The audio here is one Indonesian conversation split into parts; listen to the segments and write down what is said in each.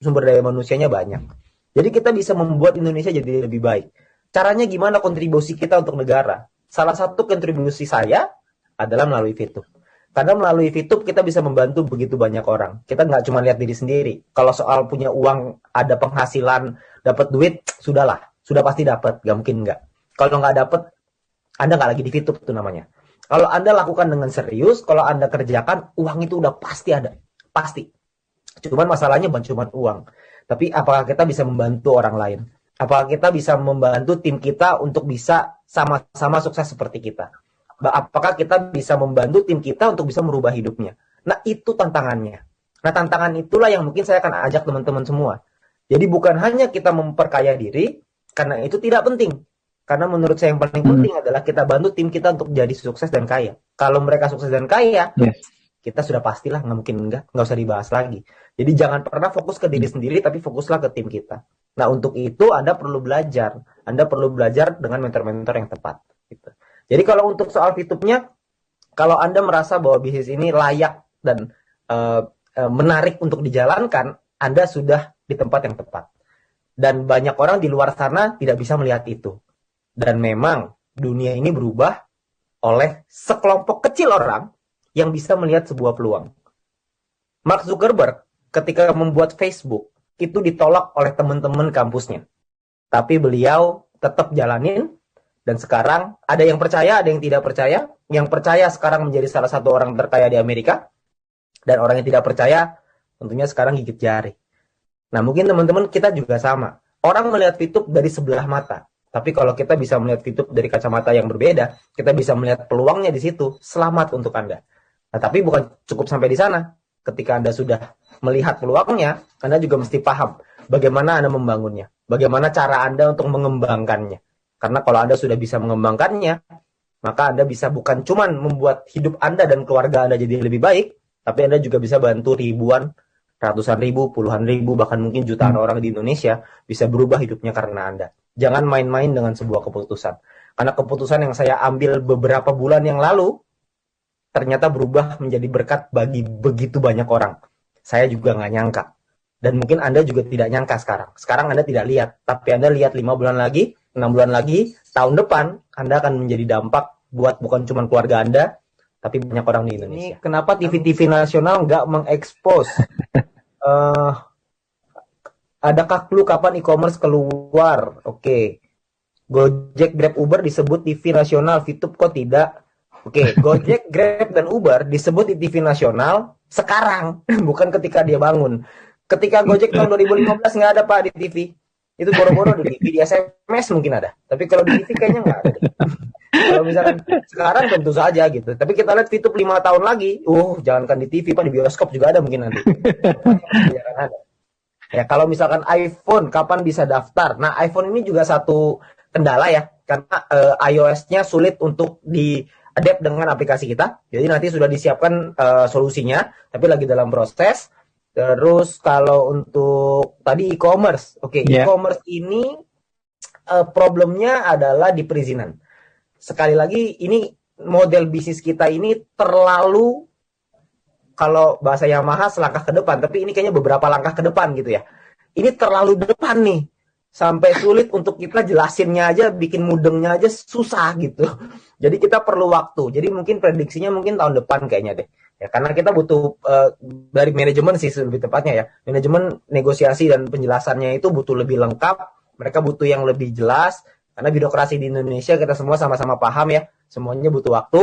sumber daya manusianya banyak. Jadi kita bisa membuat Indonesia jadi lebih baik. Caranya gimana kontribusi kita untuk negara? Salah satu kontribusi saya adalah melalui VTube. Karena melalui VTube kita bisa membantu begitu banyak orang. Kita nggak cuma lihat diri sendiri. Kalau soal punya uang, ada penghasilan, dapat duit, sudahlah. Sudah pasti dapat, nggak mungkin nggak. Kalau nggak dapat, Anda nggak lagi di VTube itu namanya. Kalau Anda lakukan dengan serius, kalau Anda kerjakan, uang itu udah pasti ada. Pasti. Cuman masalahnya bukan cuma uang. Tapi apakah kita bisa membantu orang lain? Apakah kita bisa membantu tim kita untuk bisa sama-sama sukses seperti kita? Apakah kita bisa membantu tim kita untuk bisa merubah hidupnya? Nah, itu tantangannya. Nah, tantangan itulah yang mungkin saya akan ajak teman-teman semua. Jadi bukan hanya kita memperkaya diri, karena itu tidak penting. Karena menurut saya yang paling penting adalah kita bantu tim kita untuk jadi sukses dan kaya. Kalau mereka sukses dan kaya, kita sudah pastilah nggak mungkin nggak usah dibahas lagi. Jadi jangan pernah fokus ke diri sendiri, tapi fokuslah ke tim kita. Nah, untuk itu Anda perlu belajar. Anda perlu belajar dengan mentor-mentor yang tepat. Gitu. Jadi kalau untuk soal VTube-nya, kalau Anda merasa bahwa bisnis ini layak dan menarik untuk dijalankan, Anda sudah di tempat yang tepat. Dan banyak orang di luar sana tidak bisa melihat itu. Dan memang dunia ini berubah oleh sekelompok kecil orang yang bisa melihat sebuah peluang. Mark Zuckerberg ketika membuat Facebook itu ditolak oleh teman-teman kampusnya. Tapi beliau tetap jalanin. Dan sekarang ada yang percaya, ada yang tidak percaya. Yang percaya sekarang menjadi salah satu orang terkaya di Amerika. Dan orang yang tidak percaya tentunya sekarang gigit jari. Nah, mungkin teman-teman kita juga sama. Orang melihat VTube dari sebelah mata. Tapi kalau kita bisa melihat VTube dari kacamata yang berbeda, kita bisa melihat peluangnya di situ. Selamat untuk Anda. Nah, tapi bukan cukup sampai di sana. Ketika Anda sudah melihat peluangnya, Anda juga mesti paham bagaimana Anda membangunnya. Bagaimana cara Anda untuk mengembangkannya. Karena kalau Anda sudah bisa mengembangkannya, maka Anda bisa bukan cuma membuat hidup Anda dan keluarga Anda jadi lebih baik, tapi Anda juga bisa bantu ribuan, ratusan ribu, puluhan ribu, bahkan mungkin jutaan orang di Indonesia bisa berubah hidupnya karena Anda. Jangan main-main dengan sebuah keputusan. Karena keputusan yang saya ambil beberapa bulan yang lalu, ternyata berubah menjadi berkat bagi begitu banyak orang. Saya juga nggak nyangka. Dan mungkin Anda juga tidak nyangka sekarang. Sekarang Anda tidak lihat, tapi Anda lihat 5 bulan lagi, 6 bulan lagi, tahun depan, Anda akan menjadi dampak buat bukan cuma keluarga Anda, tapi banyak orang di Indonesia. Ini kenapa TV-TV nasional nggak mengekspos? Adakah clue kapan e-commerce keluar? Oke. Gojek, Grab, Uber disebut TV nasional, VTube kok tidak? Oke, Gojek, Grab, dan Uber disebut di TV nasional sekarang, bukan ketika dia bangun. Ketika Gojek tahun 2015 nggak ada Pak di TV. Itu boro-boro di TV, di SMS mungkin ada. Tapi kalau di TV kayaknya nggak ada. Kalau misalkan sekarang tentu saja gitu. Tapi kita lihat VTube 5 tahun lagi, jangankan di TV Pak, di bioskop juga ada mungkin nanti. Ada. Ya, kalau misalkan iPhone, kapan bisa daftar? Nah, iPhone ini juga satu kendala ya. Karena iOS-nya sulit untuk di-adapt dengan aplikasi kita. Jadi nanti sudah disiapkan solusinya, tapi lagi dalam proses. Terus kalau untuk tadi e-commerce, e-commerce ini problemnya adalah di perizinan. Sekali lagi ini model bisnis kita ini terlalu, kalau bahasa Yamaha selangkah ke depan, tapi ini kayaknya beberapa langkah ke depan gitu ya. Ini terlalu depan nih, sampai sulit untuk kita jelasinnya aja, bikin mudengnya aja susah gitu. Jadi kita perlu waktu. Jadi mungkin prediksinya mungkin tahun depan kayaknya deh. Ya, karena kita butuh dari manajemen sih lebih tepatnya ya. Manajemen negosiasi dan penjelasannya itu butuh lebih lengkap. Mereka butuh yang lebih jelas. Karena birokrasi di Indonesia kita semua sama-sama paham ya. Semuanya butuh waktu.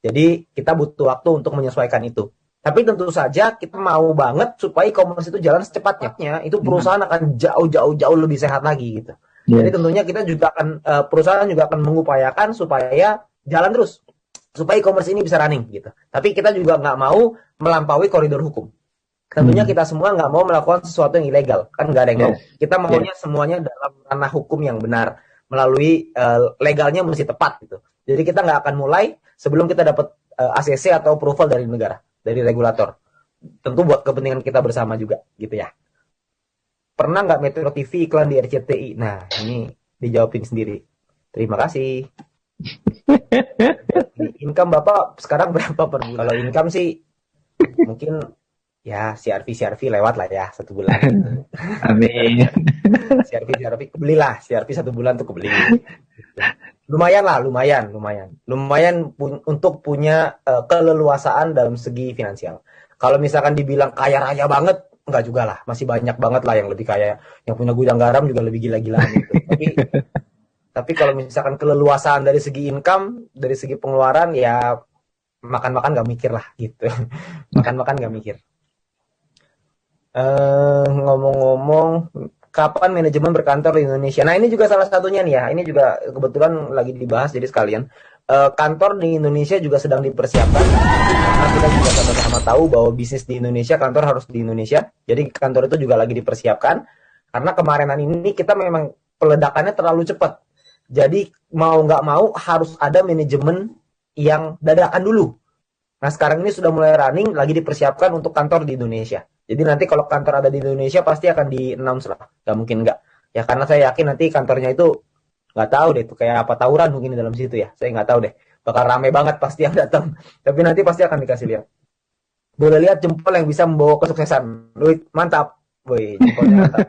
Jadi kita butuh waktu untuk menyesuaikan itu. Tapi tentu saja kita mau banget supaya e-commerce itu jalan secepatnya. Itu perusahaan akan jauh lebih sehat lagi gitu. Jadi tentunya kita juga akan perusahaan juga akan mengupayakan supaya jalan terus. Supaya e-commerce ini bisa running gitu. Tapi kita juga nggak mau melampaui koridor hukum. Tentunya kita semua nggak mau melakukan sesuatu yang ilegal. Kan nggak ada yang mau. Kita maunya semuanya dalam ranah hukum yang benar. Melalui legalnya mesti tepat gitu. Jadi kita nggak akan mulai sebelum kita dapat ACC atau approval dari negara. Dari regulator. Tentu buat kepentingan kita bersama juga gitu ya. Pernah nggak Metro TV iklan di RCTI? Nah, ini dijawabin sendiri. Terima kasih. Income Bapak sekarang berapa per bulan? Kalau income sih mungkin ya CRV lewat lah ya 1 bulan gitu. Amin. CRV kebelilah, CRV 1 bulan tuh kebeli. Gitu. Lumayan lah, lumayan untuk punya keleluasaan dalam segi finansial. Kalau misalkan dibilang kaya raya banget, enggak juga lah, masih banyak banget lah yang lebih kaya, yang punya gudang garam juga lebih gila-gilaan gitu. Tapi kalau misalkan keleluasaan dari segi income, dari segi pengeluaran, ya makan-makan nggak mikir lah gitu. Makan-makan nggak mikir. Ngomong-ngomong, kapan manajemen berkantor di Indonesia? Nah, ini juga salah satunya nih ya. Ini juga kebetulan lagi dibahas, jadi sekalian. Kantor di Indonesia juga sedang dipersiapkan. Karena kita juga sama-sama tahu bahwa bisnis di Indonesia, kantor harus di Indonesia. Jadi kantor itu juga lagi dipersiapkan. Karena kemarinan ini kita memang peledakannya terlalu cepat. Jadi mau nggak mau harus ada manajemen yang dadakan dulu. Nah, sekarang ini sudah mulai running, lagi dipersiapkan untuk kantor di Indonesia. Jadi nanti kalau kantor ada di Indonesia pasti akan di-announce lah. Gak mungkin nggak. Ya karena saya yakin nanti kantornya itu nggak tahu deh itu kayak apa, tawuran mungkin di dalam situ ya. Saya nggak tahu deh. Bakal rame banget pasti yang datang. Tapi nanti pasti akan dikasih lihat. Boleh lihat jempol yang bisa membawa kesuksesan. Wih, mantap. Wih, jempolnya mantap.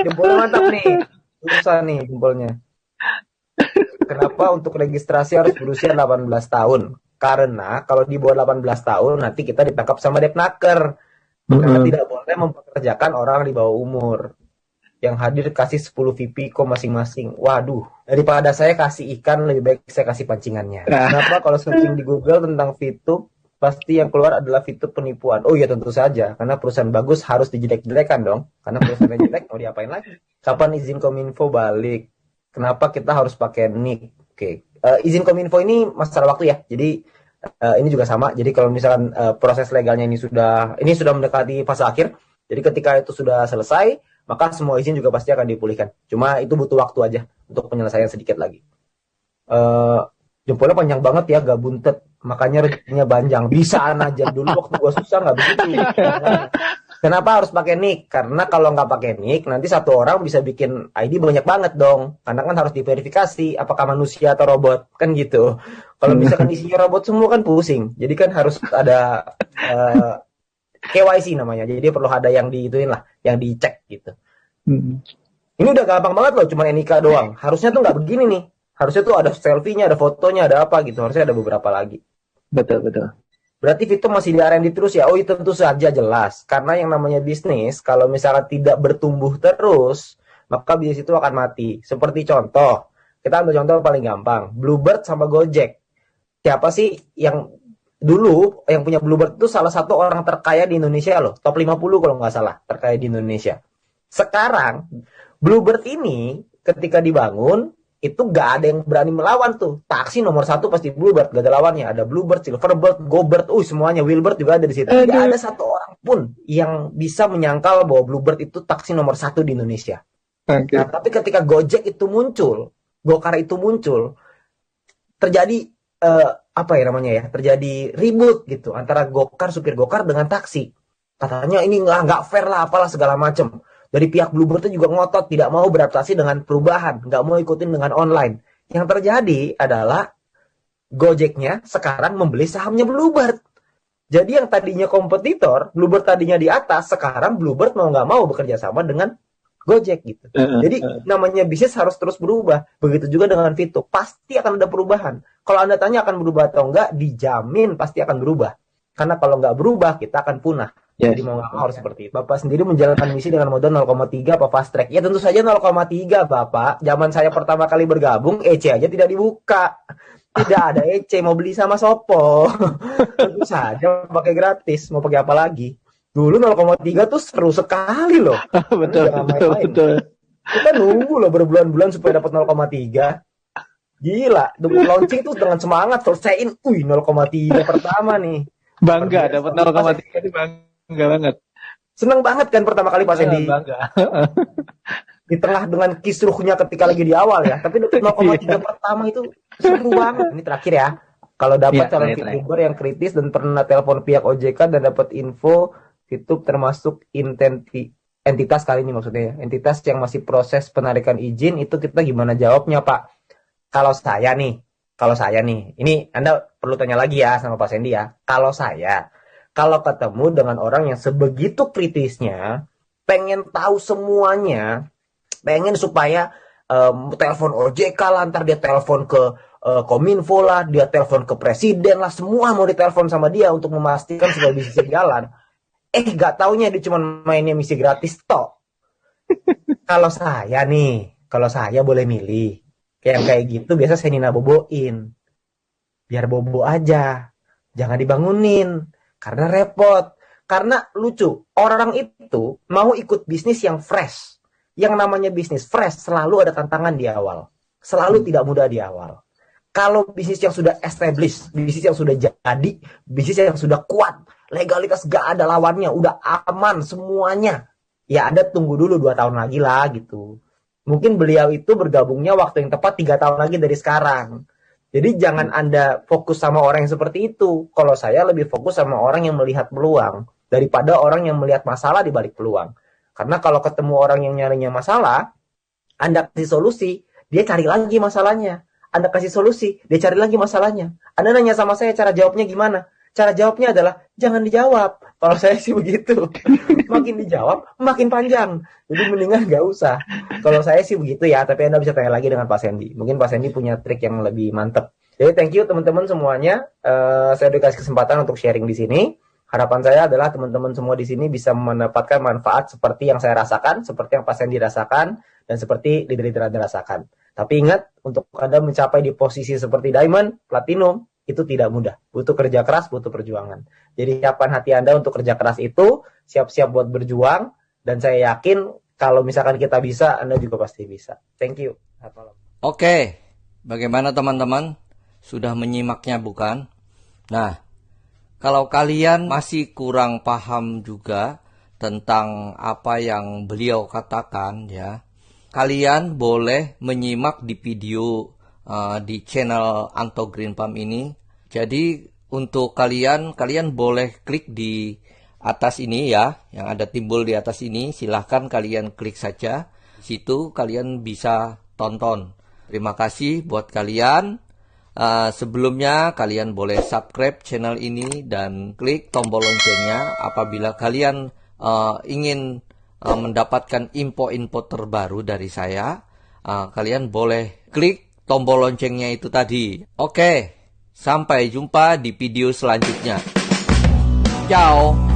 Jempolnya mantap nih. Susah nih jempolnya. Kenapa untuk registrasi harus berusia 18 tahun? Karena kalau di bawah 18 tahun nanti kita ditangkap sama Depnaker. Karena tidak boleh mempekerjakan orang di bawah umur. Yang hadir kasih 10 VP masing-masing. Waduh, daripada saya kasih ikan, lebih baik saya kasih pancingannya. Kenapa kalau searching di Google tentang VTube, pasti yang keluar adalah VTube penipuan. Oh iya tentu saja, karena perusahaan bagus harus dijelek-jelekan dong. Karena perusahaan jelek mau diapain lagi? Kapan izin Kominfo balik? Kenapa kita harus pakai NIK? Oke. Izin Kominfo ini masalah waktu ya. Jadi ini juga sama. Jadi kalau misalkan proses legalnya ini sudah mendekati fase akhir. Jadi ketika itu sudah selesai, maka semua izin juga pasti akan dipulihkan. Cuma itu butuh waktu aja untuk penyelesaian sedikit lagi. Jempolnya panjang banget ya, gak buntet. Makanya rezekinya panjang. Bisa aja dulu waktu gua susah nggak begitu. Kenapa harus pakai nick? Karena kalau nggak pakai nick, nanti satu orang bisa bikin ID banyak banget dong. Karena kan harus diverifikasi apakah manusia atau robot, kan gitu. Kalau misalkan isinya robot semua kan pusing. Jadi kan harus ada KYC namanya. Jadi perlu ada yang diituin lah, yang dicek gitu. Ini udah gampang banget loh, cuma NIK doang. Harusnya tuh nggak begini nih. Harusnya tuh ada selfie-nya, ada fotonya, ada apa gitu. Harusnya ada beberapa lagi. Betul. Berarti Vito masih di R&D terus ya? Oh itu tentu saja jelas. Karena yang namanya bisnis, kalau misalnya tidak bertumbuh terus, maka bisnis itu akan mati. Seperti contoh, kita ambil contoh paling gampang. Bluebird sama Gojek. Siapa sih yang dulu yang punya Bluebird itu salah satu orang terkaya di Indonesia loh. Top 50 kalau nggak salah, terkaya di Indonesia. Sekarang, Bluebird ini ketika dibangun, itu gak ada yang berani melawan tuh. Taksi nomor 1 pasti Bluebird, gak ada lawannya. Ada Bluebird, Silverbird, GoBird, semuanya. Wheelbird juga ada di situ. Gak ada satu orang pun yang bisa menyangkal bahwa Bluebird itu taksi nomor 1 di Indonesia. Nah, tapi ketika Gojek itu muncul, Gokar itu muncul, terjadi terjadi ribut gitu antara supir Gokar dengan taksi. Katanya ini nggak fair lah, apalah segala macam. Dari pihak Bluebird itu juga ngotot, tidak mau beradaptasi dengan perubahan, nggak mau ikutin dengan online. Yang terjadi adalah Gojeknya sekarang membeli sahamnya Bluebird. Jadi yang tadinya kompetitor, Bluebird tadinya di atas, sekarang Bluebird mau nggak mau bekerja sama dengan Gojek gitu. Jadi namanya bisnis harus terus berubah. Begitu juga dengan Vito, pasti akan ada perubahan. Kalau Anda tanya akan berubah atau enggak, dijamin pasti akan berubah. Karena kalau nggak berubah, kita akan punah. Jadi mau nggak mau harus seperti itu. Bapak sendiri menjalankan misi dengan modal 0,3 apa fast track? Ya tentu saja 0,3 Bapak. Zaman saya pertama kali bergabung, EC aja tidak dibuka. Tidak ada EC, mau beli sama Sopo. Tentu saja pakai gratis, mau pakai apa lagi? Dulu 0,3 tuh seru sekali loh. Betul. Kita nunggu loh berbulan-bulan supaya dapat 0,3. Gila, launching tuh dengan semangat selesaiin, 0,3 pertama nih. Bangga dapat 0,3 itu bangga banget. Seneng banget kan pertama kali Pak Sandy. Bangga. Di tengah dengan kisruhnya ketika lagi di awal ya. Tapi 0,3 pertama itu seru banget. Ini terakhir ya. Kalau dapat calon VTuber yang kritis dan pernah telepon pihak OJK dan dapat info VTube termasuk entitas kali ini maksudnya ya. Entitas yang masih proses penarikan izin, itu kita gimana jawabnya Pak? Kalau saya nih, ini Anda perlu tanya lagi ya sama Pak Sandy ya. Kalau saya Kalau ketemu dengan orang yang sebegitu kritisnya, pengen tahu semuanya, pengen supaya telepon OJK lah, ntar dia telepon ke Kominfo lah, dia telepon ke presiden lah, semua mau ditelepon sama dia untuk memastikan supaya bisnisnya jalan. Gak taunya dia cuma mainnya misi gratis toh. Kalau saya boleh milih, kayak gitu biasa saya Nina boboin. Biar bobo aja, jangan dibangunin, karena repot. Karena lucu, orang itu mau ikut bisnis yang fresh. Yang namanya bisnis fresh selalu ada tantangan di awal. Selalu tidak mudah di awal. Kalau bisnis yang sudah established, bisnis yang sudah jadi, bisnis yang sudah kuat, legalitas gak ada lawannya, udah aman semuanya. Ya Anda tunggu dulu 2 tahun lagi lah gitu. Mungkin beliau itu bergabungnya waktu yang tepat 3 tahun lagi dari sekarang. Jadi jangan Anda fokus sama orang yang seperti itu. Kalau saya lebih fokus sama orang yang melihat peluang daripada orang yang melihat masalah di balik peluang. Karena kalau ketemu orang yang nyarinya masalah, Anda kasih solusi, dia cari lagi masalahnya. Anda kasih solusi, dia cari lagi masalahnya. Anda nanya sama saya cara jawabnya gimana? Cara jawabnya adalah jangan dijawab. Kalau saya sih begitu. Makin dijawab, makin panjang. Jadi mendingan nggak usah. Kalau saya sih begitu ya, tapi Anda bisa tanya lagi dengan Pak Sandy. Mungkin Pak Sandy punya trik yang lebih mantep. Jadi thank you teman-teman semuanya. Saya udah kasih kesempatan untuk sharing di sini. Harapan saya adalah teman-teman semua di sini bisa mendapatkan manfaat seperti yang saya rasakan, seperti yang Pak Sandy rasakan, dan seperti leader-leader Anda rasakan. Tapi ingat, untuk Anda mencapai di posisi seperti Diamond, Platinum, itu tidak mudah. Butuh kerja keras, butuh perjuangan. Jadi siapkan hati Anda untuk kerja keras itu, siap-siap buat berjuang, dan saya yakin kalau misalkan kita bisa, Anda juga pasti bisa. Thank you. Oke, bagaimana teman-teman? Sudah menyimaknya bukan? Nah, kalau kalian masih kurang paham juga tentang apa yang beliau katakan ya, kalian boleh menyimak di video di channel Anto Green Palm ini. Jadi untuk kalian boleh klik di atas ini ya, yang ada timbul di atas ini. Silahkan kalian klik saja. Di situ kalian bisa tonton. Terima kasih buat kalian. Sebelumnya kalian boleh subscribe channel ini dan klik tombol loncengnya apabila kalian ingin mendapatkan info-info terbaru dari saya. Kalian boleh klik tombol loncengnya itu tadi. Oke, sampai jumpa di video selanjutnya. Ciao.